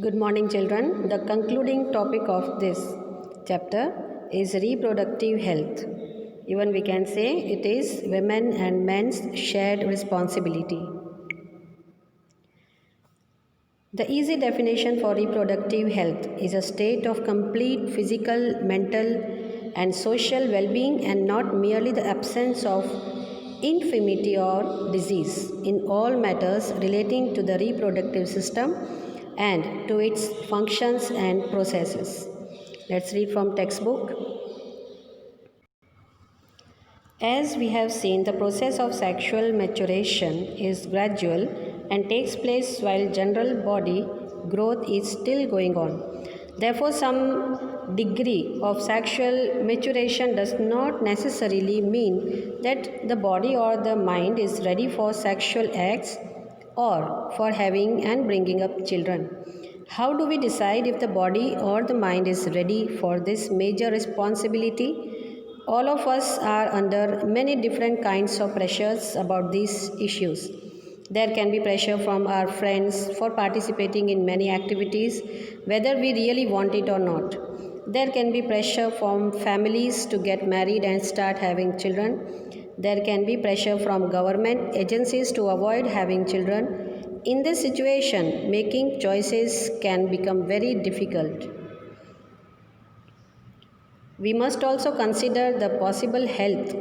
Good morning, children. The concluding topic of this chapter is reproductive health. Even we can say it is women and men's shared responsibility. The easy definition for reproductive health is a state of complete physical, mental, and social well being, and not merely the absence of infirmity or disease in all matters relating to the reproductive system and to its functions and processes. Let's read from textbook. As we have seen, the process of sexual maturation is gradual and takes place while general body growth is still going on. Therefore, some degree of sexual maturation does not necessarily mean that the body or the mind is ready for sexual acts or for having and bringing up children. How do we decide if the body or the mind is ready for this major responsibility? All of us are under many different kinds of pressures about these issues. There can be pressure from our friends for participating in many activities, whether we really want it or not. There can be pressure from families to get married and start having children. There can be pressure from government agencies to avoid having children. In this situation, making choices can become very difficult. We must also consider the possible health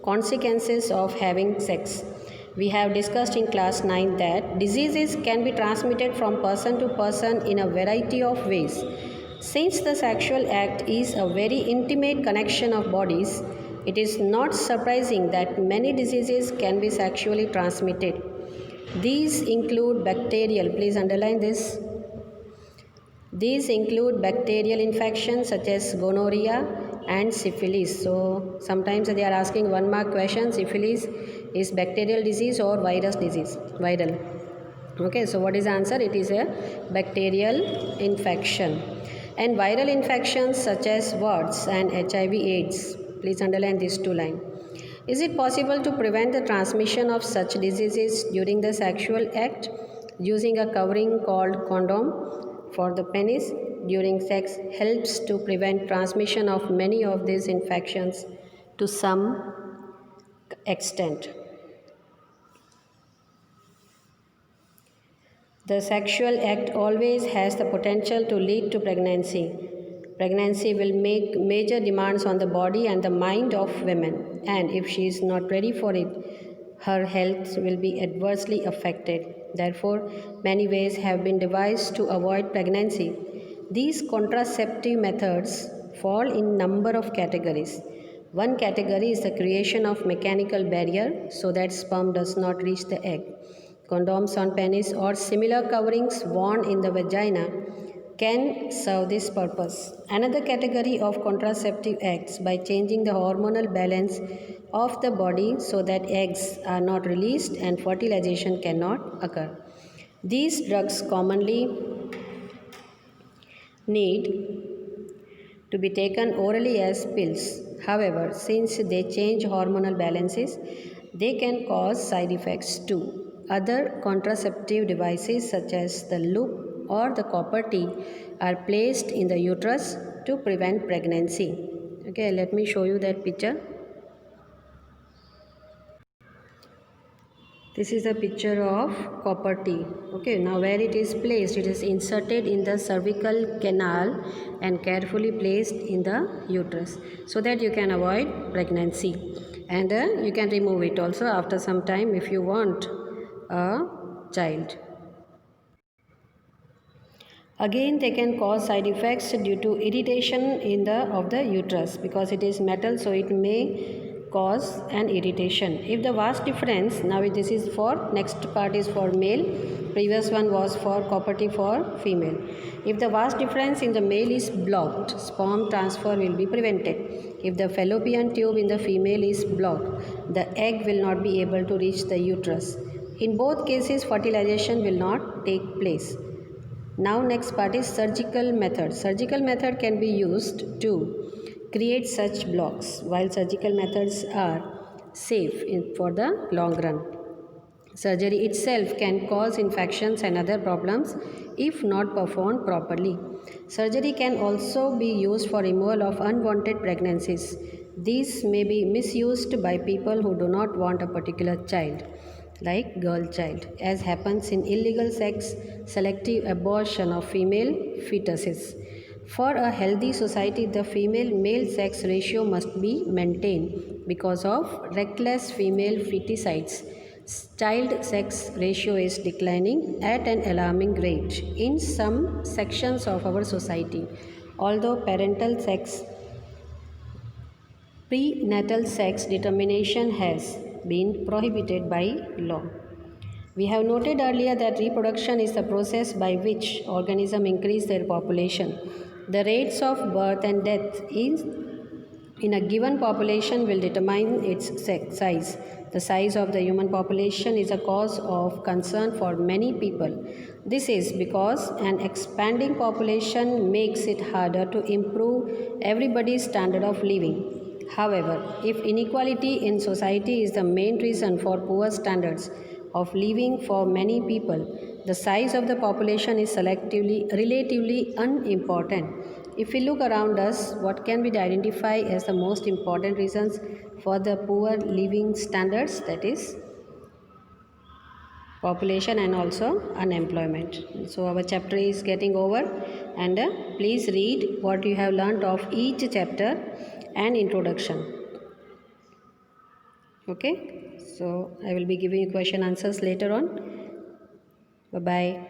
consequences of having sex. We have discussed in class 9 that diseases can be transmitted from person to person in a variety of ways. Since the sexual act is a very intimate connection of bodies, it is not surprising that many diseases can be sexually transmitted. These include bacterial, please underline this. These include bacterial infections such as gonorrhea and syphilis. So sometimes they are asking 1-mark question. Syphilis is bacterial disease or virus disease? Viral. Okay, so what is the answer? It is a bacterial infection. And viral infections such as warts and HIV/AIDS. Please underline these 2 lines. Is it possible to prevent the transmission of such diseases during the sexual act using a covering called condom for the penis during sex helps to prevent transmission of many of these infections to some extent. The sexual act always has the potential to lead to pregnancy. Pregnancy will make major demands on the body and the mind of women, and if she is not ready for it, her health will be adversely affected. Therefore, many ways have been devised to avoid pregnancy. These contraceptive methods fall in number of categories. One category is the creation of mechanical barrier so that sperm does not reach the egg. Condoms on penis or similar coverings worn in the vagina can serve this purpose. Another category of contraceptive acts by changing the hormonal balance of the body so that eggs are not released and fertilization cannot occur. These drugs commonly need to be taken orally as pills. However, since they change hormonal balances, they can cause side effects too. Other contraceptive devices such as the loop or the copper T are placed in the uterus to prevent pregnancy. Okay, let me show you that picture. This is a picture of copper T. Okay, now where it is placed, it is inserted in the cervical canal and carefully placed in the uterus so that you can avoid pregnancy. And you can remove it also after some time if you want a child. Again, they can cause side effects due to irritation of the uterus because it is metal, so it may cause an irritation. If the vas difference, now this is for, next part is for male, previous one was for copper T for female. If the vas difference in the male is blocked, sperm transfer will be prevented. If the fallopian tube in the female is blocked, the egg will not be able to reach the uterus. In both cases, fertilization will not take place. Now next part is surgical method. Surgical method can be used to create such blocks. While surgical methods are safe for the long run, Surgery itself can cause infections and other problems if not performed properly. Surgery can also be used for removal of unwanted pregnancies. These may be misused by people who do not want a particular child, like girl child, as happens in illegal sex, selective abortion of female fetuses. For a healthy society, the female male sex ratio must be maintained. Because of reckless female feticides, child sex ratio is declining at an alarming rate in some sections of our society. Although prenatal sex determination has been prohibited by law. We have noted earlier that reproduction is the process by which organisms increase their population. The rates of birth and death in a given population will determine its size. The size of the human population is a cause of concern for many people. This is because an expanding population makes it harder to improve everybody's standard of living. However, if inequality in society is the main reason for poor standards of living for many people, the size of the population is relatively unimportant. If we look around us, what can we identify as the most important reasons for the poor living standards? That is population and also unemployment. So our chapter is getting over, and please read what you have learnt of each chapter and introduction. Okay, so I will be giving you question answers later on. Bye bye.